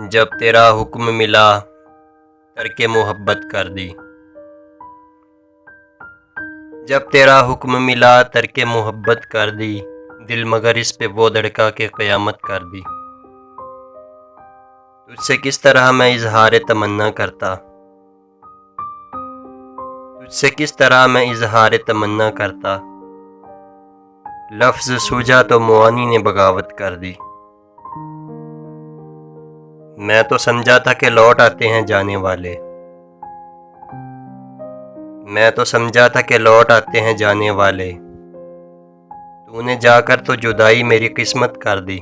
جب تیرا حکم ملا ترک محبت کر دی، جب تیرا حکم ملا ترک محبت کر دی، دل مگر اس پہ وہ دھڑکا کہ قیامت کر دی۔ تجھ سے کس طرح میں اظہار تمنا کرتا، تجھ سے کس طرح میں اظہار تمنا کرتا، لفظ سوجا تو معانی نے بغاوت کر دی۔ میں تو سمجھا تھا کہ لوٹ آتے ہیں جانے والے، میں تو سمجھا تھا کہ لوٹ آتے ہیں جانے والے، تو نے جا کر تو جدائی میری قسمت کر دی۔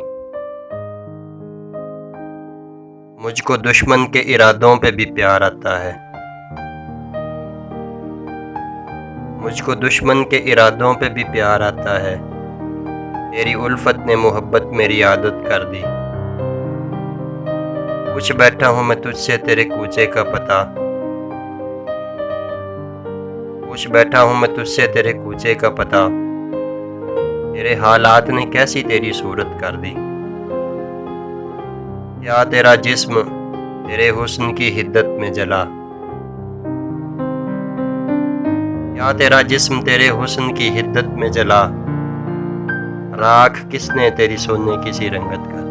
مجھ کو دشمن کے ارادوں پہ بھی پیار آتا ہے، مجھ کو دشمن کے ارادوں پہ بھی پیار آتا ہے، تیری الفت نے محبت میری عادت کر دی۔ پوچھ بیٹھا ہوں میں تجھ سے تیرے کوچے کا پتہ، پوچھ بیٹھا ہوں میں تجھ سے تیرے کوچے کا پتہ، تیرے حالات نے کیسی تیری صورت کر دی۔ کیا تیرا جسم تیرے حسن کی حدت میں جلا، کیا تیرا جسم تیرے حسن کی حدت میں جلا، راکھ کس نے تیری سونے کی سی رنگت کر دی۔